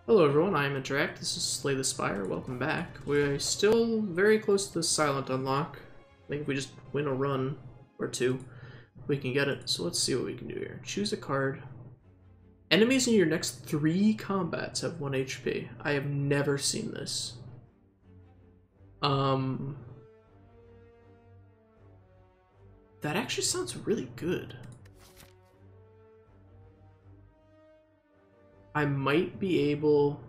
Hello everyone, I am Interact. This is Slay the Spire. Welcome back. We're still very close to the silent unlock. I think if we just win a run or two, we can get it. So let's see what we can do here. Choose a card. Enemies in your next 3 combats have 1 HP. I have never seen this. That actually sounds really good. I might be able,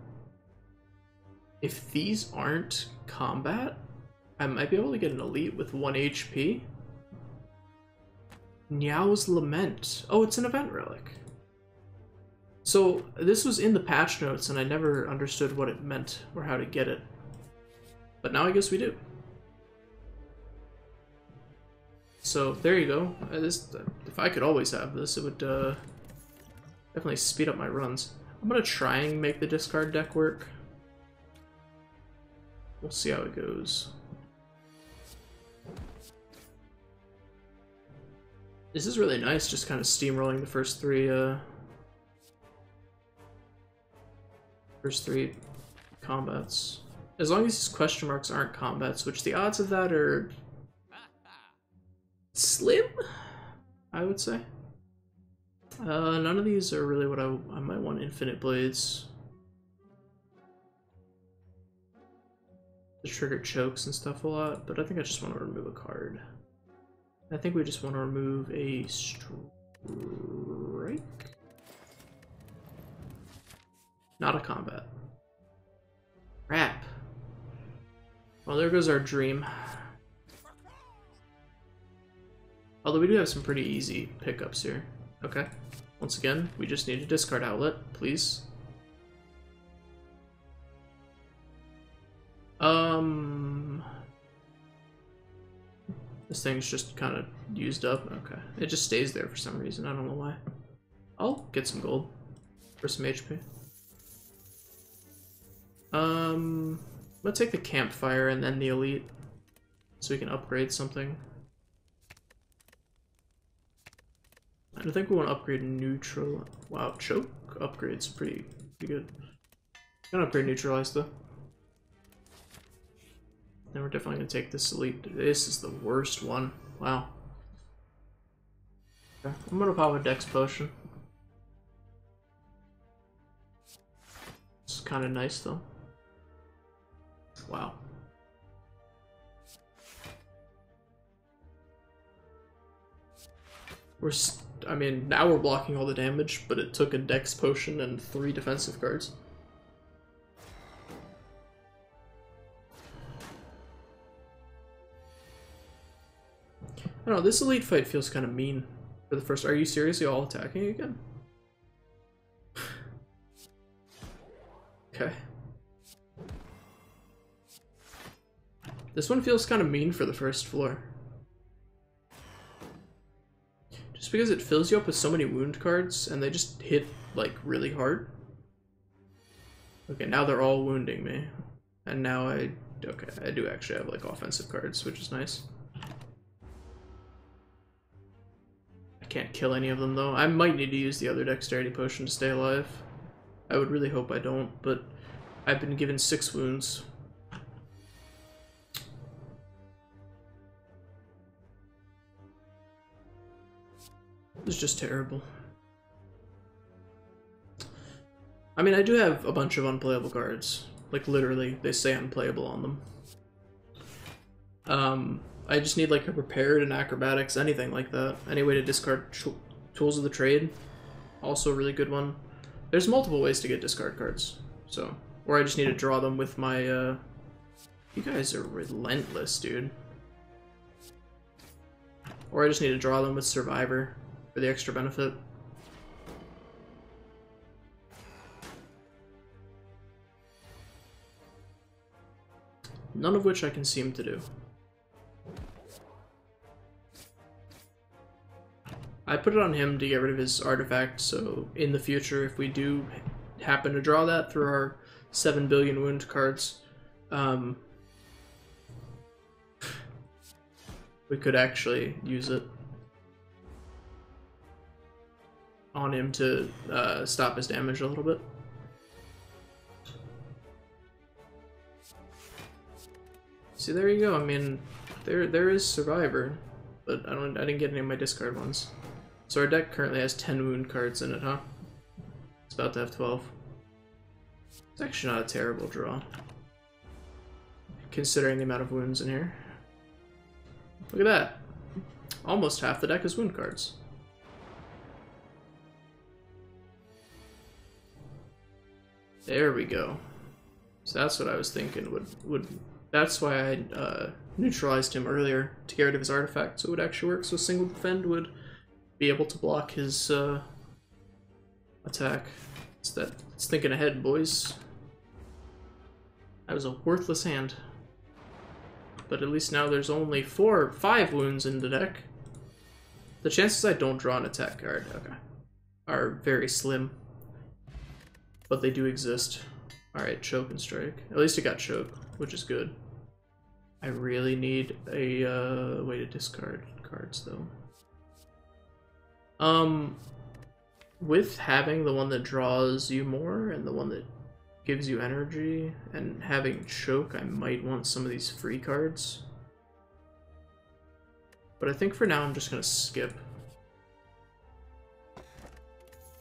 if these aren't combat, I might be able to get an elite with 1 HP. Niao's Lament. Oh, it's an event relic. So this was in the patch notes and I never understood what it meant or how to get it. But now I guess we do. So there you go. If I could always have this, it would definitely speed up my runs. I'm gonna try and make the discard deck work. We'll see how it goes. This is really nice, just kind of steamrolling the first three combats. As long as these question marks aren't combats, which the odds of that are slim, I would say. None of these are really what I might want. Infinite Blades to trigger chokes and stuff a lot, but I think I just want to remove a card. I think we just want to remove a strike. Not a combat. Crap. Well, there goes our dream. Although we do have some pretty easy pickups here. Okay. Once again, we just need a discard outlet, please. This thing's just kind of used up. Okay. It just stays there for some reason. I don't know why. I'll get some gold for some HP. Let's take the campfire and then the elite so we can upgrade something. I think we want to upgrade neutral. Wow, choke upgrade's pretty good. Gonna upgrade neutralize though. Then we're definitely gonna take this elite. This is the worst one. Wow. Okay, I'm gonna pop a dex potion. It's kind of nice though. Wow. I mean, now we're blocking all the damage, but it took a dex potion and 3 defensive cards. I don't know, this elite fight feels kind of mean for the first. Are you seriously all attacking again? Okay. This one feels kind of mean for the first floor. Just because it fills you up with so many wound cards and they just hit like really hard. Okay, now they're all wounding me. And now I do actually have like offensive cards, which is nice. I can't kill any of them though. I might need to use the other dexterity potion to stay alive. I would really hope I don't, but I've been given 6 wounds. It's just terrible. I mean, I do have a bunch of unplayable cards. Like, literally, they say unplayable on them. I just need, like, a prepared and acrobatics, anything like that. Any way to discard tools of the trade. Also a really good one. There's multiple ways to get discard cards. So, or I just need to draw them with my, You guys are relentless, dude. Or I just need to draw them with Survivor for the extra benefit. None of which I can seem to do. I put it on him to get rid of his artifact, so in the future, if we do happen to draw that through our 7 billion wound cards, we could actually use it on him to stop his damage a little bit. See, there you go. I mean, there is Survivor, but I didn't get any of my discard ones. So our deck currently has 10 wound cards in it, huh? It's about to have 12. It's actually not a terrible draw, considering the amount of wounds in here. Look at that. Almost half the deck is wound cards. There we go. So that's what I was thinking would that's why I neutralized him earlier to get rid of his artifact, so it would actually work. So single defend would be able to block his attack. It's thinking ahead, boys. That was a worthless hand. But at least now there's only 5 wounds in the deck. The chances I don't draw an attack card, okay, are very slim. But they do exist. Alright, choke and strike. At least it got choke, which is good. I really need a way to discard cards, though. With having the one that draws you more and the one that gives you energy and having choke, I might want some of these free cards. But I think for now I'm just gonna skip.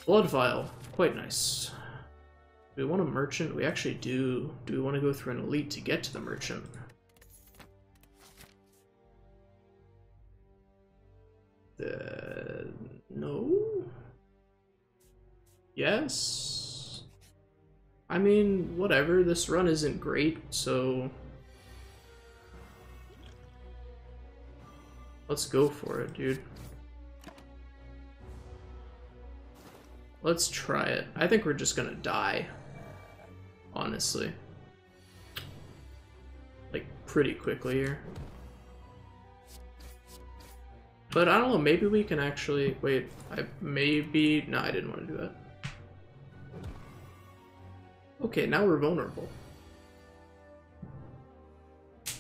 Blood Vial, quite nice. Do we want a merchant? We actually do. Do we want to go through an elite to get to the merchant? No? Yes? I mean, whatever. This run isn't great, so let's go for it, dude. Let's try it. I think we're just gonna die, honestly. Like, pretty quickly here. But I don't know, maybe we can actually... Wait, no, I didn't want to do that. Okay, now we're vulnerable. I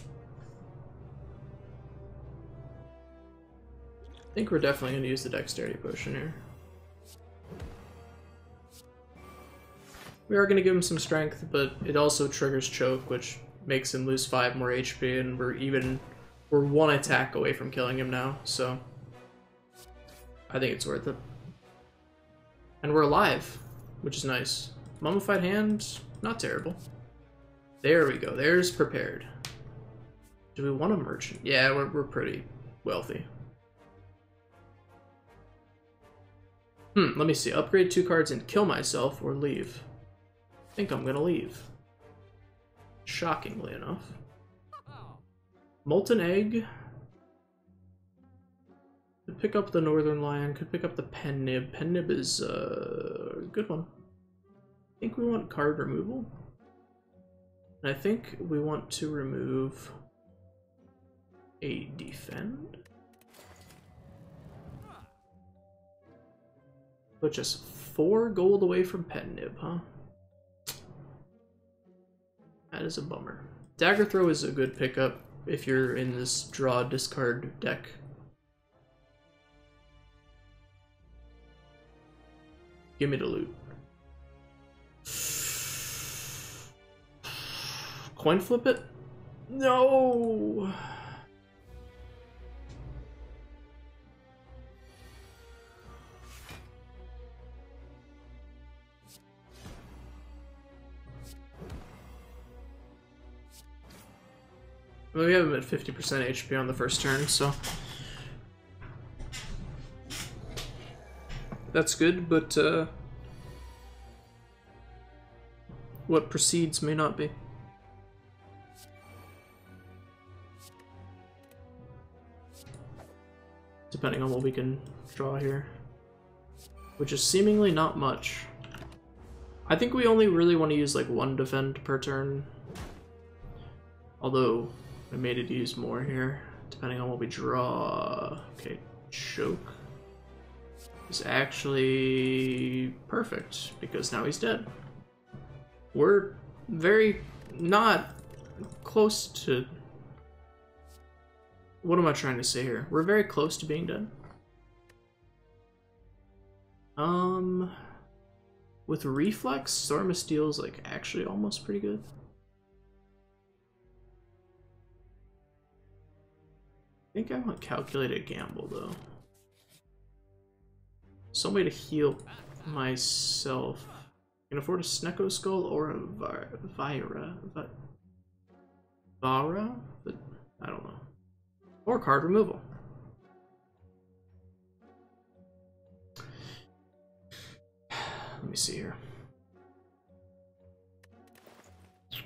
think we're definitely going to use the dexterity potion here. We are going to give him some strength, but it also triggers choke, which makes him lose 5 more HP, and we're 1 attack away from killing him now, so I think it's worth it. And we're alive, which is nice. Mummified hand, not terrible. There we go, there's prepared. Do we want a merchant? Yeah, we're pretty wealthy. Let me see, upgrade 2 cards and kill myself or leave. I think I'm gonna leave. Shockingly enough. Molten Egg. Could pick up the Northernlion, could pick up the Pen Nib. Pen Nib is a good one. I think we want card removal. And I think we want to remove a defend. But just 4 gold away from Pen Nib, huh? That is a bummer. Dagger Throw is a good pickup if you're in this draw discard deck. Give me the loot. Coin flip it? No! Well, we have him at 50% HP on the first turn, so that's good, but what precedes may not be. Depending on what we can draw here, which is seemingly not much. I think we only really want to use like 1 defend per turn, although I made it use more here, depending on what we draw. Okay, choke is actually perfect, because now he's dead. We're very not close to... What am I trying to say here? We're very close to being dead. With Reflex, Storm of Steel's like actually almost pretty good. think I want calculated gamble though. Some way to heal myself. I can afford a Snecko Skull or a Vara, but I don't know. Or card removal. Let me see here. I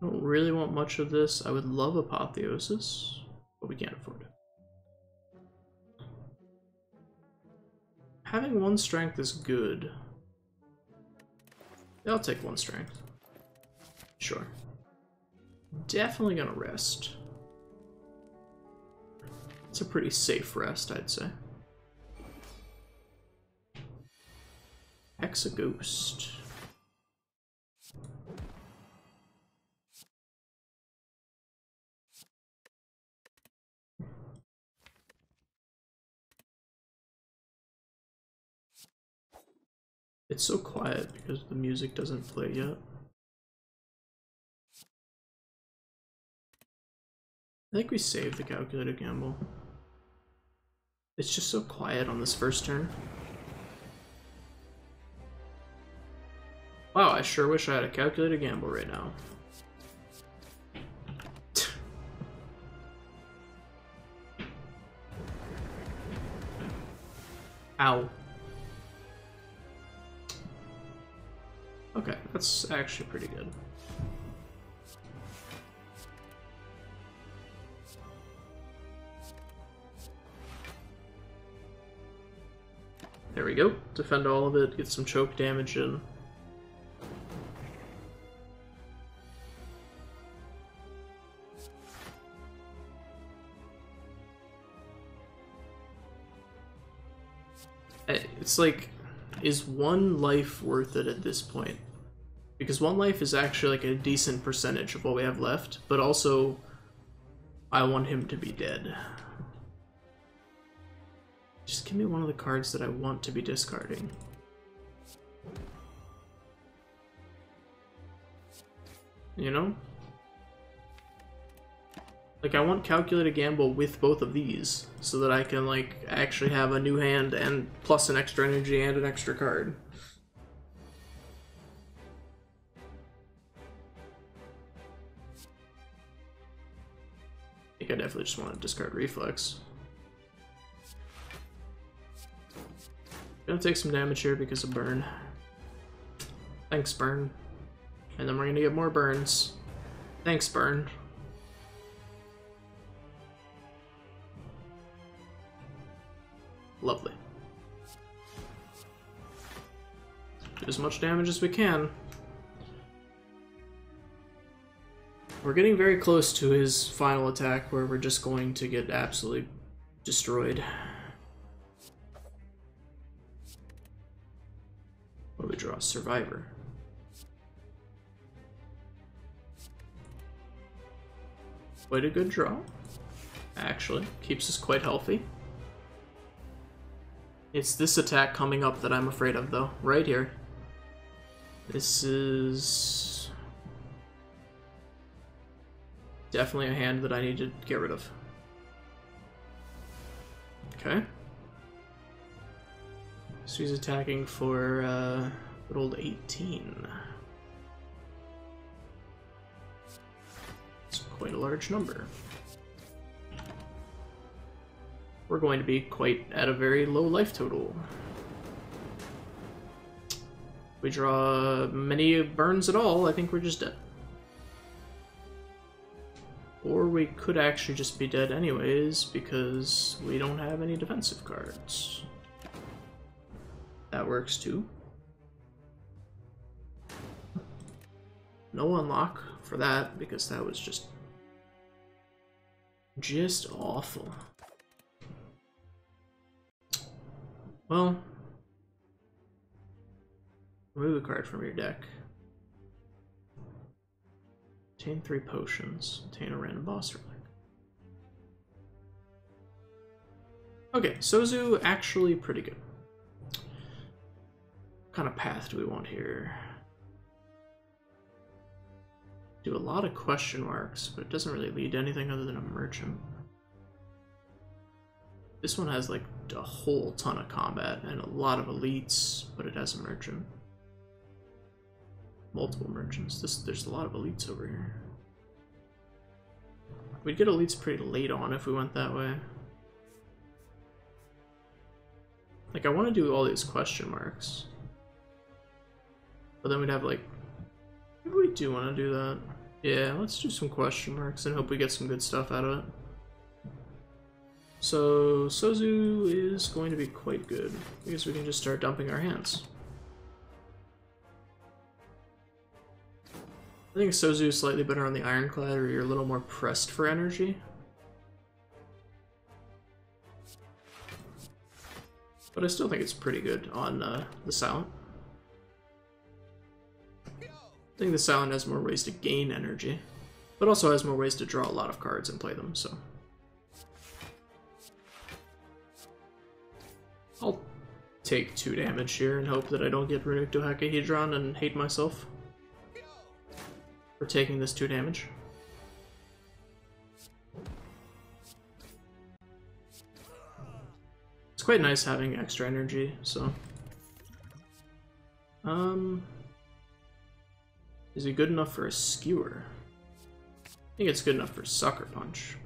don't really want much of this. I would love Apotheosis, but we can't afford it. Having 1 strength is good. Yeah, I'll take 1 strength. Sure. Definitely gonna rest. It's a pretty safe rest, I'd say. Hexa-Ghost. It's so quiet because the music doesn't play yet. I think we saved the calculated gamble. It's just so quiet on this first turn. Wow, I sure wish I had a calculated gamble right now. Ow. Okay, that's actually pretty good. There we go. Defend all of it, get some choke damage in. It's like, is 1 life worth it at this point? Because 1 life is actually like a decent percentage of what we have left, but also I want him to be dead. Just give me one of the cards that I want to be discarding. You know? Like, I want calculated gamble with both of these, so that I can, like, actually have a new hand and plus an extra energy and an extra card. I think I definitely just want to discard Reflex. Gonna take some damage here because of burn. Thanks, burn. And then we're gonna get more burns. Thanks, burn. Lovely. Do as much damage as we can. We're getting very close to his final attack where we're just going to get absolutely destroyed. What do we draw? Survivor. Quite a good draw, actually. Keeps us quite healthy. It's this attack coming up that I'm afraid of, though. Right here. This is definitely a hand that I need to get rid of. Okay. So he's attacking for good old 18. It's quite a large number. We're going to be quite at a very low life total. If we draw many burns at all, I think we're just dead. Or we could actually just be dead anyways, because we don't have any defensive cards. That works too. No unlock for that, because that was just awful. Well, remove a card from your deck. Obtain 3 potions. Obtain a random boss relic. Okay, Sozu actually pretty good. What kind of path do we want here? Do a lot of question marks, but it doesn't really lead to anything other than a merchant. This one has like a whole ton of combat and a lot of elites, but it has a merchant. Multiple merchants. There's a lot of elites over here. We'd get elites pretty late on if we went that way. Like, I want to do all these question marks. But then we'd have like... Maybe we do want to do that. Yeah, let's do some question marks and hope we get some good stuff out of it. So, Sozu is going to be quite good, because we can just start dumping our hands. I think Sozu is slightly better on the Ironclad, or you're a little more pressed for energy. But I still think it's pretty good on the Silent. I think the Silent has more ways to gain energy, but also has more ways to draw a lot of cards and play them, so... I'll take 2 damage here and hope that I don't get Runic Dodecahedron and hate myself for taking this 2 damage. It's quite nice having extra energy, so... Is it good enough for a Skewer? I think it's good enough for Sucker Punch.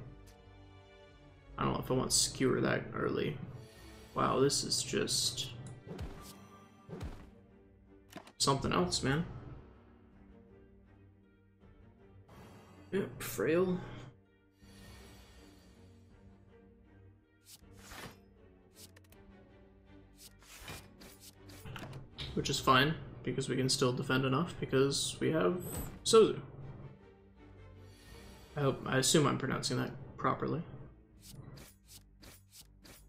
I don't know if I want Skewer that early. Wow, this is just... something else, man. Yep, Frail. Which is fine, because we can still defend enough, because we have Sozu. I assume I'm pronouncing that properly.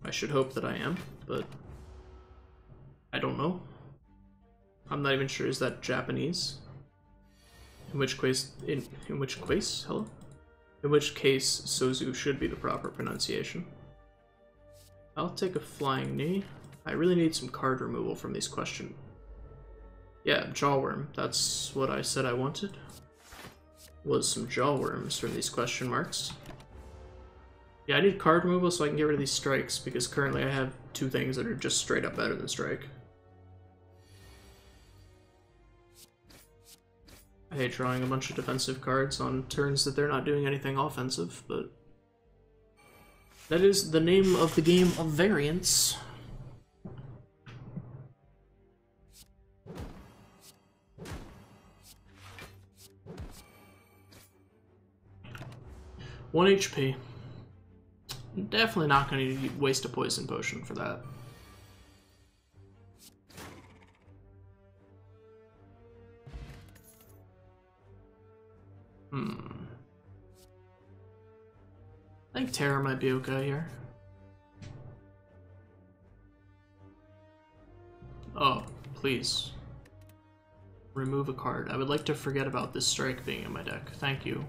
I should hope that I am, but I don't know. I'm not even sure, is that Japanese? In which case, hello? In which case, Sozu should be the proper pronunciation. I'll take a Flying Knee. I really need some card removal from these questions. Yeah, Jawworm, that's what I said I wanted. Was some Jawworms from these question marks. Yeah, I need card removal so I can get rid of these strikes, because currently I have 2 things that are just straight up better than strike. I hate drawing a bunch of defensive cards on turns that they're not doing anything offensive, but... that is the name of the game of variance. One HP. Definitely not going to waste a poison potion for that. I think Terror might be okay here. Oh, please. Remove a card. I would like to forget about this strike being in my deck. Thank you.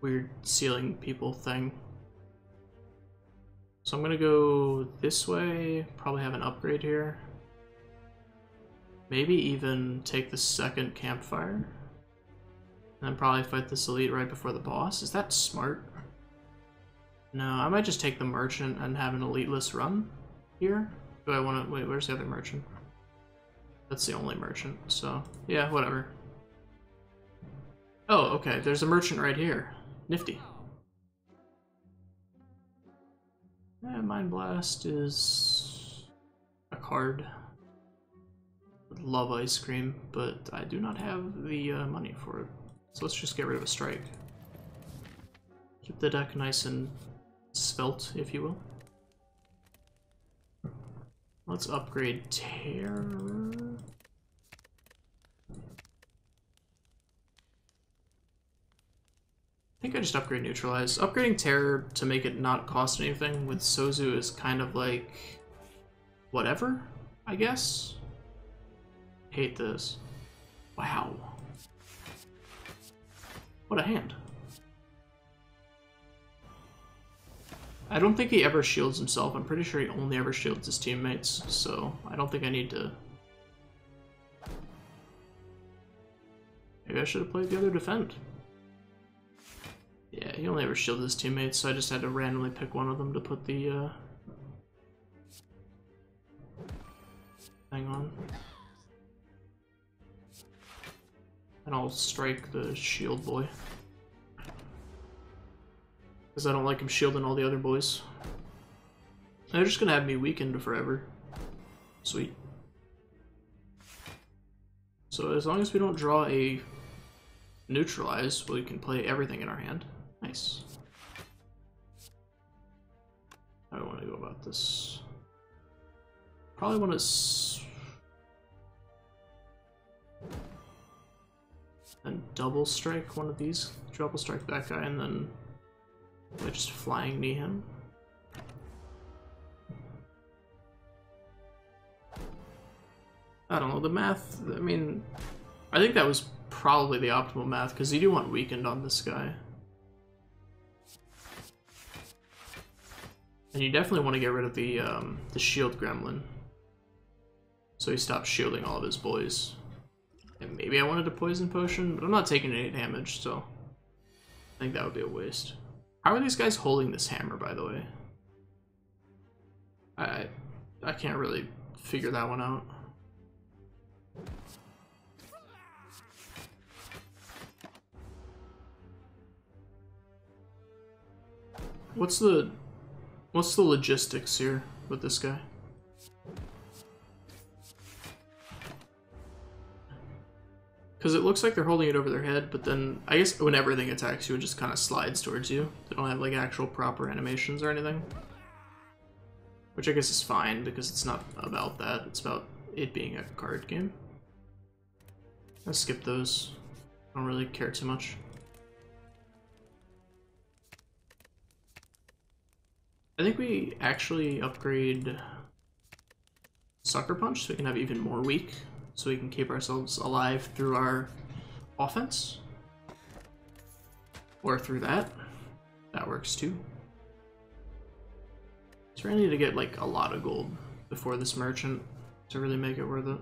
Weird ceiling people thing. So I'm gonna go this way, probably have an upgrade here. Maybe even take the second campfire. And then probably fight this elite right before the boss. Is that smart? No, I might just take the merchant and have an eliteless run here. Do I want to... wait, where's the other merchant? That's the only merchant, so... yeah, whatever. Oh, okay, there's a merchant right here. Nifty. Yeah, Mind Blast is a card. Would love ice cream, but I do not have the money for it. So let's just get rid of a strike. Keep the deck nice and svelte, if you will. Let's upgrade Terror. I think I just upgrade Neutralize. Upgrading Terror to make it not cost anything with Sozu is kind of like... whatever, I guess? Hate this. Wow. What a hand. I don't think he ever shields himself. I'm pretty sure he only ever shields his teammates, so I don't think I need to... maybe I should have played the other defend. Yeah, he only ever shielded his teammates, so I just had to randomly pick one of them to put the Hang on. And I'll strike the shield boy. Because I don't like him shielding all the other boys. They're just gonna have me weakened forever. Sweet. So as long as we don't draw a neutralize, we can play everything in our hand. Nice. How do I want to go about this? Probably want to and double strike one of these. Double strike that guy, and then I just flying knee him. I don't know, the math, I mean, I think that was probably the optimal math, because you do want weakened on this guy. And you definitely want to get rid of the shield gremlin, so he stops shielding all of his boys. And maybe I wanted a poison potion, but I'm not taking any damage, so I think that would be a waste. How are these guys holding this hammer, by the way? I can't really figure that one out. What's the logistics here with this guy? Because it looks like they're holding it over their head, but then I guess when everything attacks you, it just kind of slides towards you. They don't have like actual proper animations or anything. Which I guess is fine, because it's not about that. It's about it being a card game. I'll skip those. I don't really care too much. I think we actually upgrade Sucker Punch so we can have even more weak, so we can keep ourselves alive through our offense. Or through that. That works too. So I need to get like a lot of gold before this merchant to really make it worth it.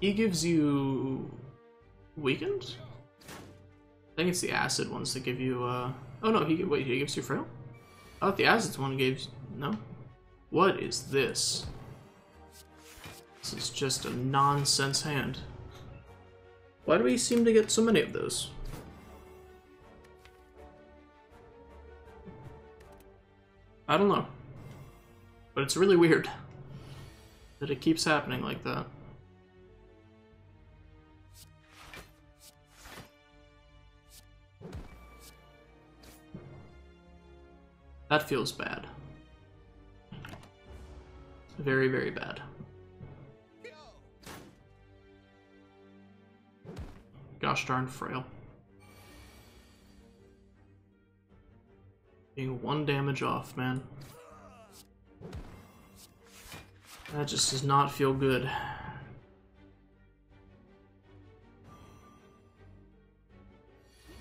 He gives you weakened? I think it's the acid ones that give you oh no, he gives you frail? I thought the acid one gave no? What is this? This is just a nonsense hand. Why do we seem to get so many of those? I don't know. But it's really weird that it keeps happening like that. That feels bad. Very, very bad. Gosh darn frail. Being 1 damage off, man. That just does not feel good.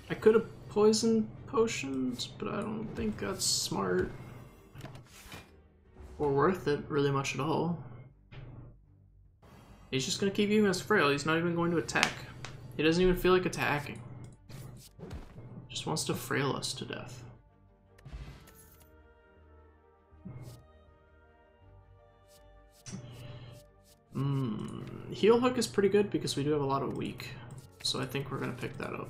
I could have poisoned potions, but I don't think that's smart. Or worth it really much at all. He's just gonna keep you as frail, he's not even going to attack. He doesn't even feel like attacking. Just wants to frail us to death. Heal hook is pretty good because we do have a lot of weak, so I think we're gonna pick that up.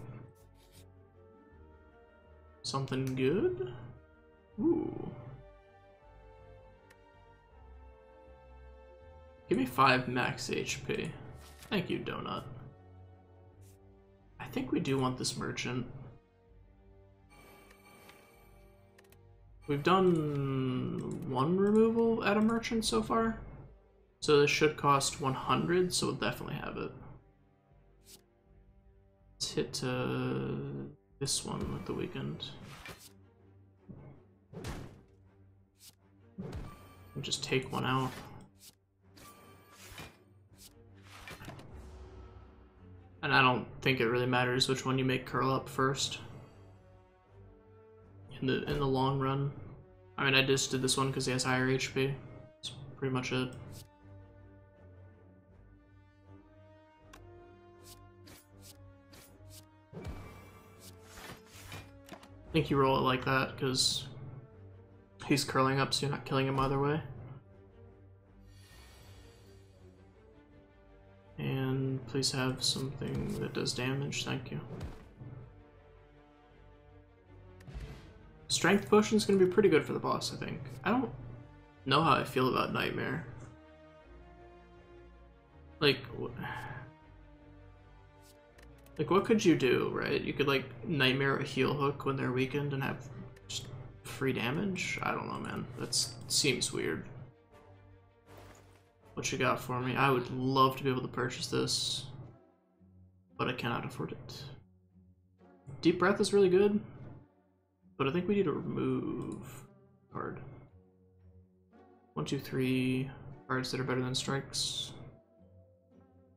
Something good? Ooh. Give me 5 max HP. Thank you, Donut. I think we do want this merchant. We've done 1 removal at a merchant so far. So this should cost 100, so we'll definitely have it. Let's hit this one with the weekend. And just take one out. And I don't think it really matters which one you make curl up first. In the long run. I mean, I just did this one because he has higher HP. That's pretty much it. think you roll it like that, because he's curling up, so you're not killing him either way. And please have something that does damage, thank you. Strength potion's gonna be pretty good for the boss, I think. I don't know how I feel about Nightmare. Like what could you do, right? You could like Nightmare a heal hook when they're weakened and have just free damage? I don't know, man. That seems weird. What you got for me? I would love to be able to purchase this, but I cannot afford it. Deep Breath is really good, but I think we need to remove card. 1, 2, 3 cards that are better than strikes.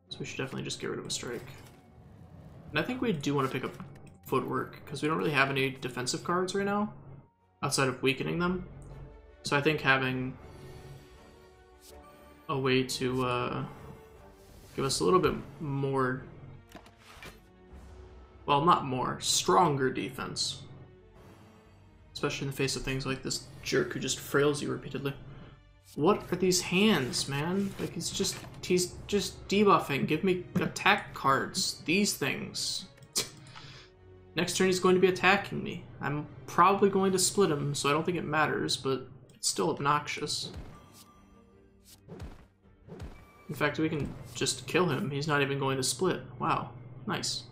So we should definitely just get rid of a strike. And I think we do want to pick up Footwork, because we don't really have any defensive cards right now, outside of weakening them. So I think having a way to give us a little bit more, well, not more, stronger defense. Especially in the face of things like this jerk who just frails you repeatedly. What are these hands, man? Like, he's just debuffing. Give me attack cards. These things. Next turn he's going to be attacking me. I'm probably going to split him, so I don't think it matters, but it's still obnoxious. In fact, we can just kill him. He's not even going to split. Wow. Nice.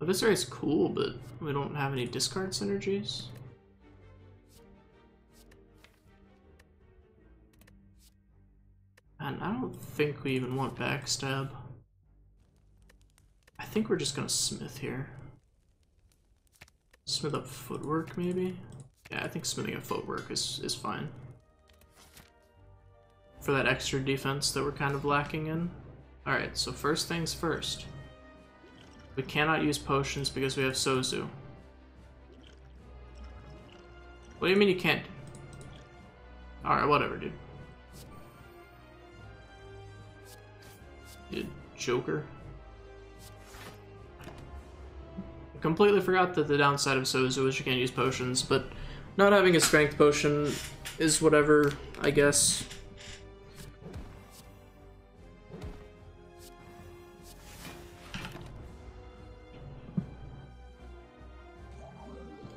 Eviscerate's cool, but we don't have any discard synergies. And I don't think we even want Backstab. I think we're just gonna Smith here. Smith up Footwork, maybe? Yeah, I think smithing up Footwork is fine. For that extra defense that we're kind of lacking in. Alright, so first things first. We cannot use potions because we have Sozu. What do you mean you can't? Alright, whatever, dude. You joker. I completely forgot that the downside of Sozu is you can't use potions, but not having a strength potion is whatever, I guess.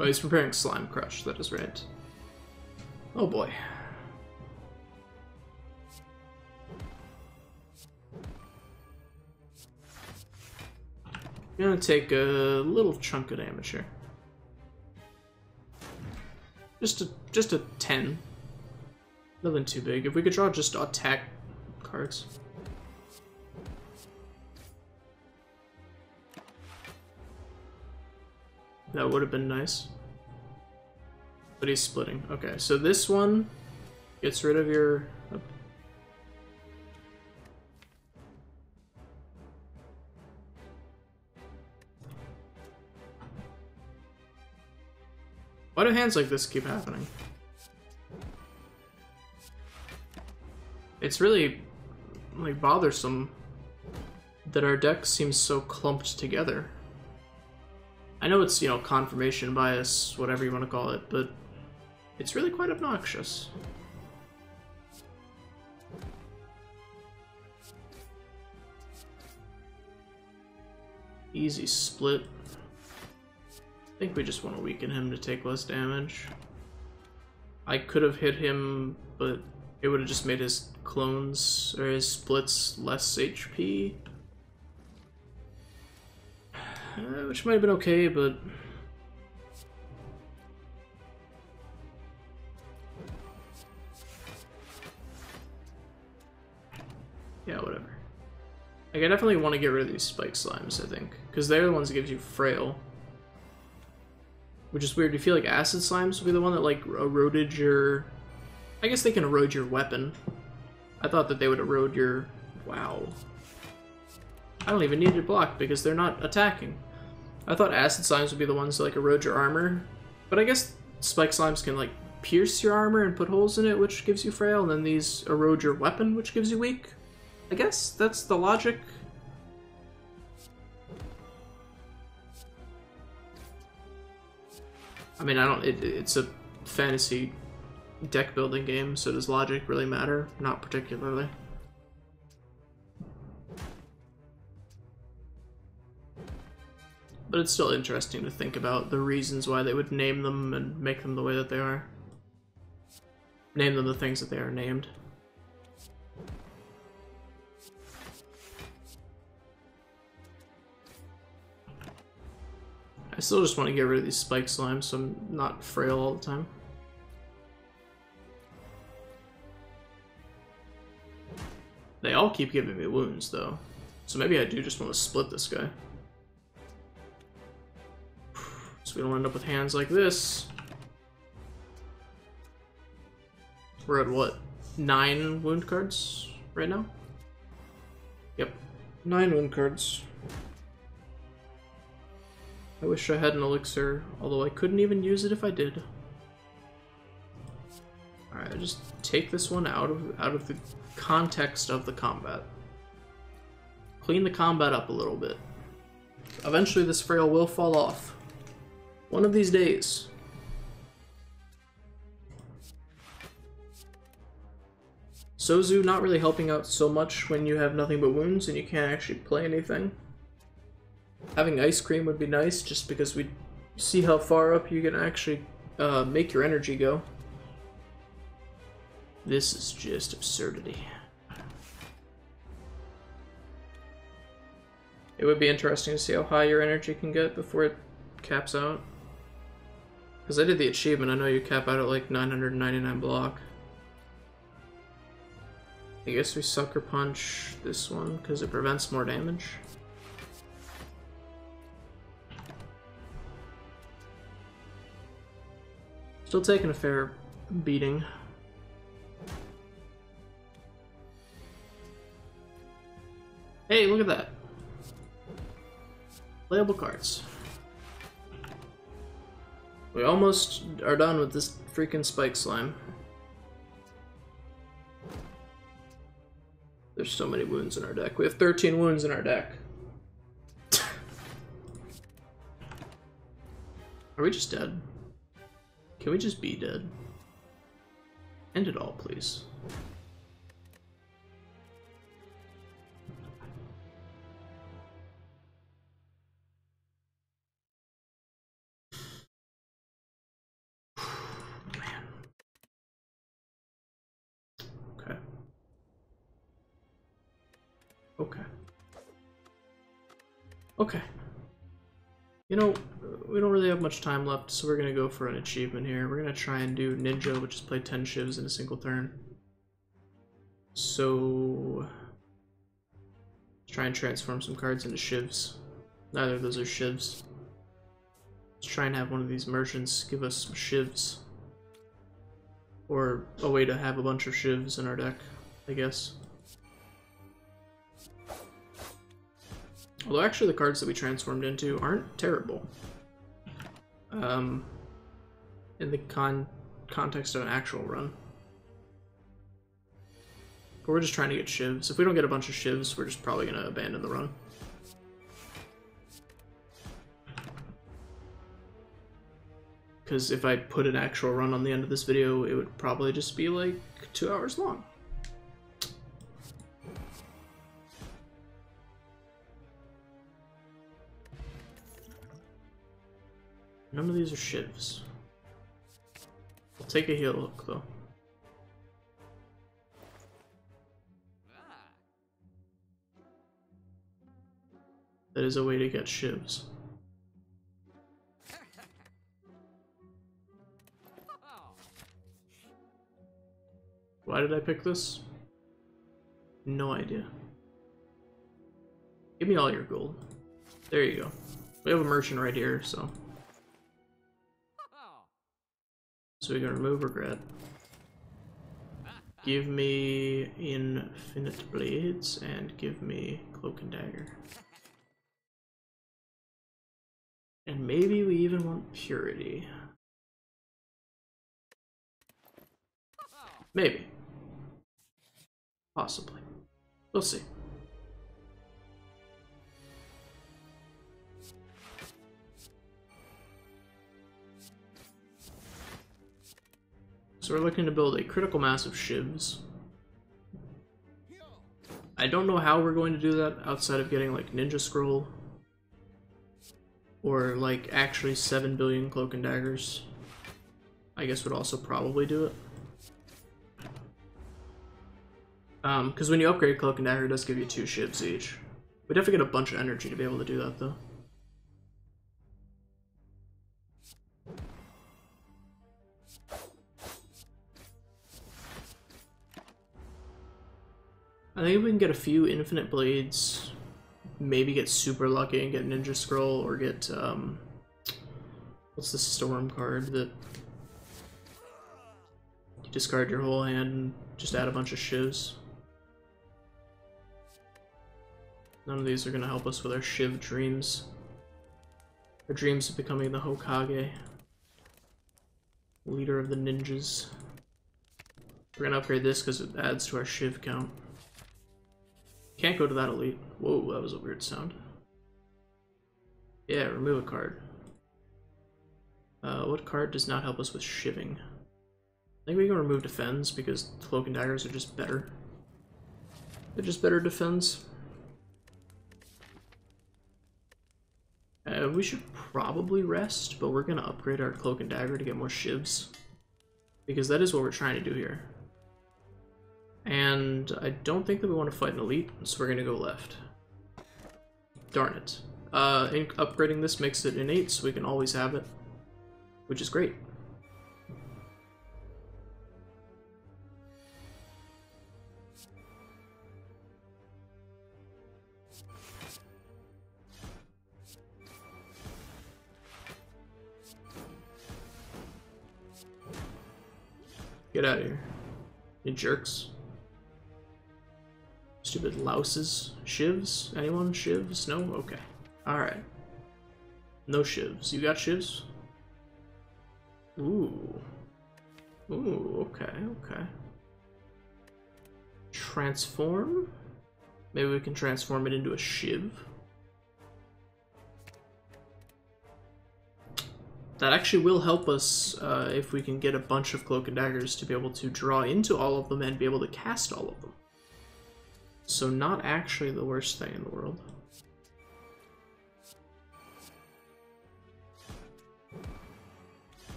Oh, he's preparing Slime Crush, that is right. Oh boy. I'm gonna take a little chunk of damage here. Just a 10. Nothing too big. If we could draw just attack cards. That would have been nice. But he's splitting. Okay, so this one gets rid of your... Why do hands like this keep happening? It's really, like, bothersome that our deck seems so clumped together. I know it's, you know, confirmation bias, whatever you want to call it, but it's really quite obnoxious. Easy split. I think we just want to weaken him to take less damage. I could have hit him, but it would have just made his clones, or his splits, less HP. Which might have been okay, but... yeah, whatever. Like, I definitely want to get rid of these spike slimes, I think. Because they're the ones that gives you frail. Which is weird. Do you feel like acid slimes would be the one that, like, eroded your... I guess they can erode your weapon. I thought that they would erode your... wow. I don't even need to block because they're not attacking. I thought acid slimes would be the ones that, like, erode your armor. But I guess spike slimes can, like, pierce your armor and put holes in it, which gives you frail, and then these erode your weapon, which gives you weak. I guess that's the logic. I mean, it's a fantasy deck building game, so does logic really matter? Not particularly. But it's still interesting to think about the reasons why they would name them and make them the way that they are. Name them the things that they are named. I still just want to get rid of these spike slimes so I'm not frail all the time. They all keep giving me wounds though, so maybe I do just want to split this guy. So we don't end up with hands like this. We're at what? 9 wound cards right now? Yep, 9 wound cards. I wish I had an elixir, although I couldn't even use it if I did. Alright, I just take this one out of the context of the combat. Clean the combat up a little bit. Eventually this frail will fall off. One of these days. Sozu not really helping out so much when you have nothing but wounds and you can't actually play anything. Having ice cream would be nice, just because we see how far up you can actually make your energy go. This is just absurdity. It would be interesting to see how high your energy can get before it caps out. Because I did the achievement, I know you cap out at like 999 block. I guess we sucker punch this one because it prevents more damage. Still taking a fair beating. Hey, look at that. Playable cards. We almost are done with this freaking spike slime. There's so many wounds in our deck. We have 13 wounds in our deck. Are we just dead? Can we just be dead? End it all, please. Man. Okay. Okay. Okay. You know, we don't really have much time left, so we're gonna go for an achievement here. We're gonna try and do Ninja, which is play 10 shivs in a single turn. So... let's try and transform some cards into shivs. Neither of those are shivs. Let's try and have one of these merchants give us some shivs. Or a way to have a bunch of shivs in our deck, I guess. Although actually the cards that we transformed into aren't terrible. In the context of an actual run. But we're just trying to get shivs. If we don't get a bunch of shivs, we're just probably going to abandon the run. Because if I put an actual run on the end of this video, it would probably just be like 2 hours long. None of these are shivs. I'll take a heal look though. That is a way to get shivs. Why did I pick this? No idea. Give me all your gold. There you go. We have a merchant right here, so... so we can remove regret. Give me infinite blades and give me cloak and dagger. And maybe we even want purity. Maybe. Possibly. We'll see. So we're looking to build a critical mass of shivs. I don't know how we're going to do that outside of getting like Ninja Scroll or like actually 7 billion cloak and daggers. I guess would also probably do it. Because when you upgrade cloak and dagger, it does give you 2 shivs each. We'd have to get a bunch of energy to be able to do that though. I think if we can get a few infinite blades, maybe get super lucky and get Ninja Scroll, or get, what's the storm card that you discard your whole hand and just add a bunch of shivs. None of these are going to help us with our shiv dreams. Our dreams of becoming the Hokage, leader of the ninjas. We're going to upgrade this because it adds to our shiv count. Can't go to that elite. Whoa, that was a weird sound. Yeah, remove a card. What card does not help us with shiving? I think we can remove defense because cloak and daggers are just better. They're just better defense. We should probably rest, but we're gonna upgrade our cloak and dagger to get more shivs. Because that is what we're trying to do here. And I don't think that we want to fight an elite, so we're gonna go left. Darn it. Upgrading this makes it innate, so we can always have it, which is great. Get out of here, you jerks. Stupid louses. Shivs? Anyone? Shivs? No? Okay. Alright. No shivs. You got shivs? Ooh. Ooh, okay, okay. Transform? Maybe we can transform it into a shiv. That actually will help us if we can get a bunch of cloak and daggers to be able to draw into all of them and be able to cast all of them. So not actually the worst thing in the world.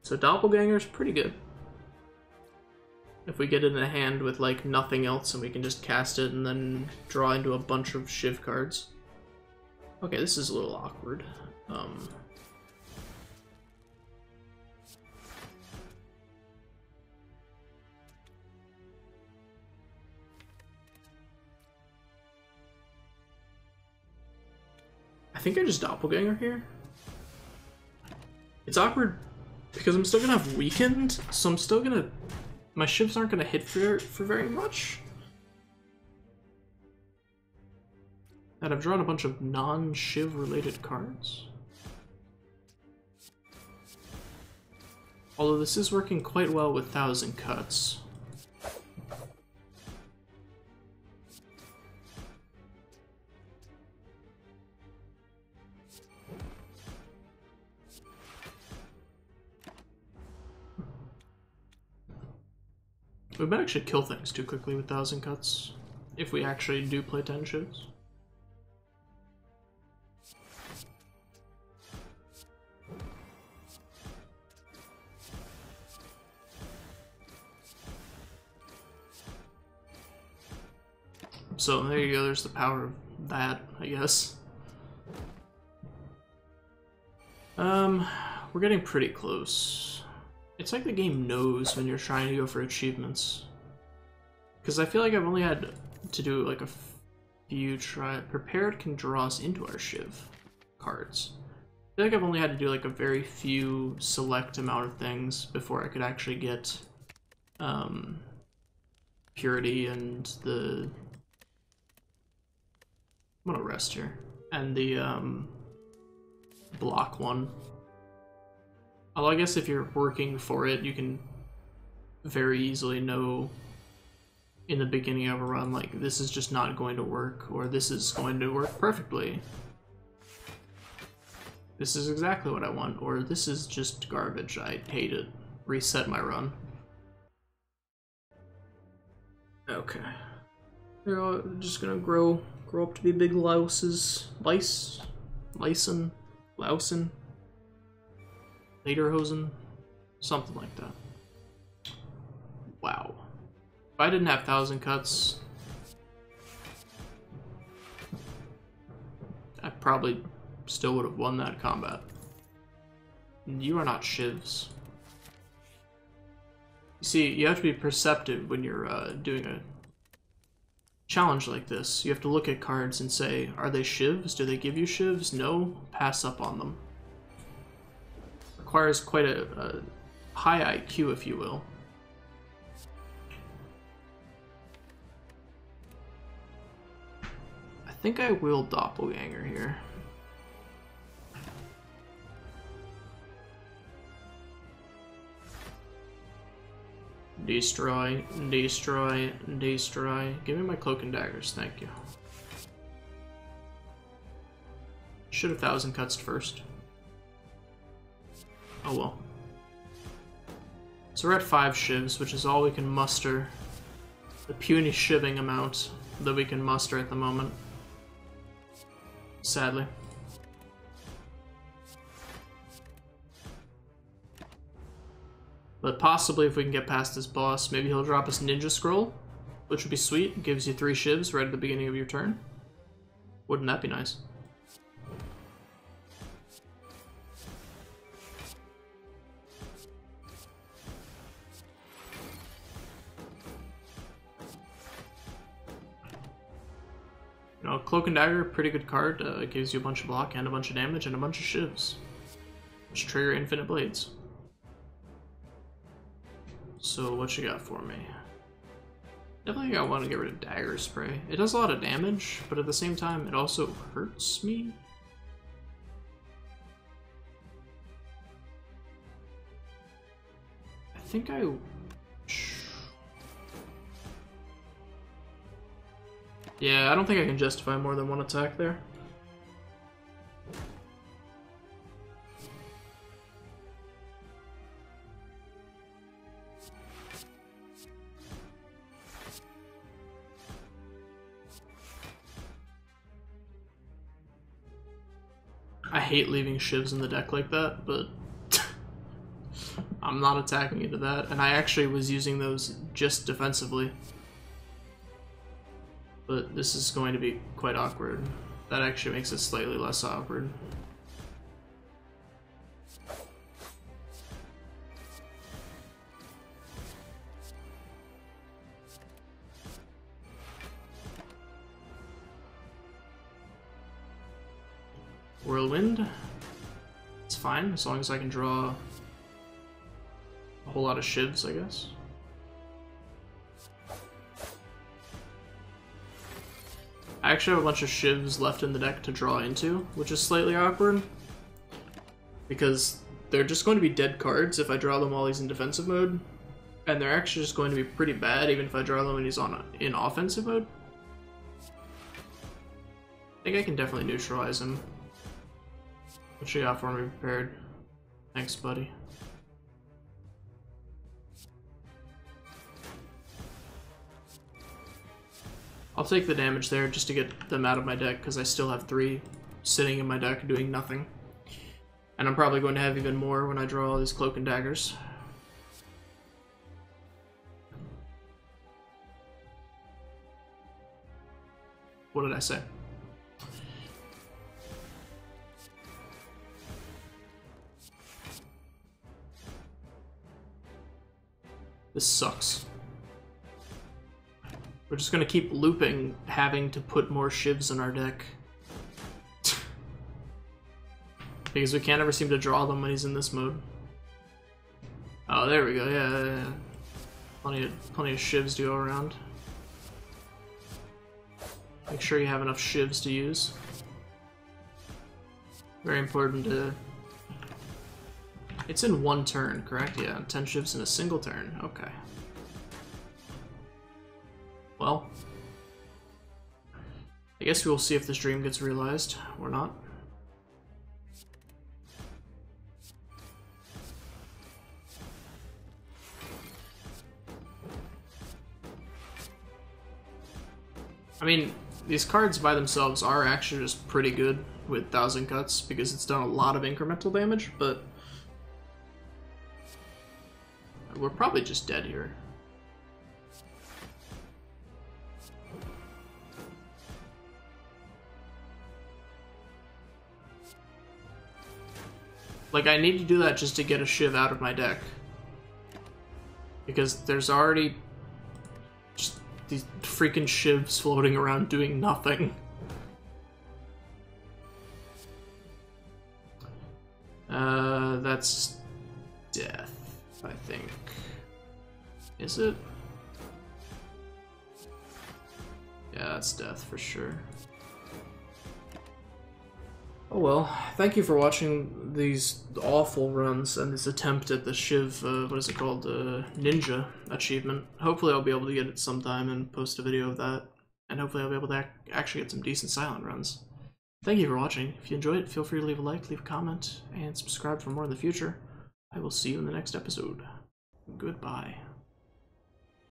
So Doppelganger's pretty good. If we get it in a hand with like nothing else and we can just cast it and then draw into a bunch of shiv cards. Okay, this is a little awkward. I think I just Doppelganger here. It's awkward because I'm still gonna have weakened, so I'm still gonna... My shivs aren't gonna hit for very much. And I've drawn a bunch of non-shiv related cards. Although this is working quite well with 1000 cuts. We might actually kill things too quickly with 1000 cuts, if we actually do play 10 shivs. So there you go, there's the power of that, I guess. We're getting pretty close. It's like the game knows when you're trying to go for achievements. Because I feel like I've only had to do like a few Prepared can draw us into our shiv cards. I feel like I've only had to do like a very few select amount of things before I could actually get Purity and the... I'm gonna rest here. And the block one. Although I guess if you're working for it, you can very easily know in the beginning of a run, like, this is just not going to work, or this is going to work perfectly. This is exactly what I want, or this is just garbage, I hate it. Reset my run. Okay. They're just gonna grow up to be big louses. Lyson? Lederhosen? Something like that. Wow. If I didn't have 1,000 cuts, I probably still would have won that combat. You are not shivs. You see, you have to be perceptive when you're doing a challenge like this. You have to look at cards and say, are they shivs? Do they give you shivs? No? Pass up on them. Requires quite a high IQ, if you will. I think I will doppelganger here. Destroy, destroy, destroy. Give me my cloak and daggers, thank you. Should have 1,000 cuts first. Oh well. So we're at 5 shivs, which is all we can muster. The puny shiving amount that we can muster at the moment. Sadly. But possibly if we can get past this boss, maybe he'll drop us Ninja Scroll, which would be sweet. It gives you 3 shivs right at the beginning of your turn. Wouldn't that be nice? You know, Cloak and Dagger, pretty good card. It gives you a bunch of block and a bunch of damage and a bunch of shivs, which trigger infinite blades. So what you got for me? Definitely I want to get rid of Dagger Spray. It does a lot of damage, but at the same time it also hurts me. I think yeah, I don't think I can justify more than one attack there. I hate leaving shivs in the deck like that, but I'm not attacking into that, and I actually was using those just defensively. But this is going to be quite awkward. That actually makes it slightly less awkward. Whirlwind. It's fine, as long as I can draw a whole lot of shivs, I guess. I actually have a bunch of shivs left in the deck to draw into, which is slightly awkward, because they're just going to be dead cards if I draw them while he's in defensive mode, and they're actually just going to be pretty bad even if I draw them when he's in offensive mode. I think I can definitely neutralize him. What you got for me prepared? Thanks, buddy. I'll take the damage there just to get them out of my deck, because I still have 3 sitting in my deck doing nothing. And I'm probably going to have even more when I draw all these Cloak and Daggers. What did I say? This sucks. We're just gonna keep looping, having to put more shivs in our deck. Because we can't ever seem to draw them when he's in this mode. Oh, there we go, yeah. Plenty of shivs to go around. Make sure you have enough shivs to use. Very important to... It's in 1 turn, correct? Yeah, 10 shivs in a single turn, okay. well, I guess we'll see if this dream gets realized or not. I mean, these cards by themselves are actually just pretty good with 1000 cuts because it's done a lot of incremental damage, but we're probably just dead here. Like, I need to do that just to get a Shiv out of my deck. Because there's already just these freaking Shivs floating around doing nothing. That's death, I think. Is it? Yeah, that's death for sure. Oh well, thank you for watching these awful runs and this attempt at the Shiv, what is it called, Ninja achievement. Hopefully I'll be able to get it sometime and post a video of that, and hopefully I'll be able to actually get some decent silent runs. Thank you for watching. If you enjoyed it, feel free to leave a like, leave a comment, and subscribe for more in the future. I will see you in the next episode. Goodbye.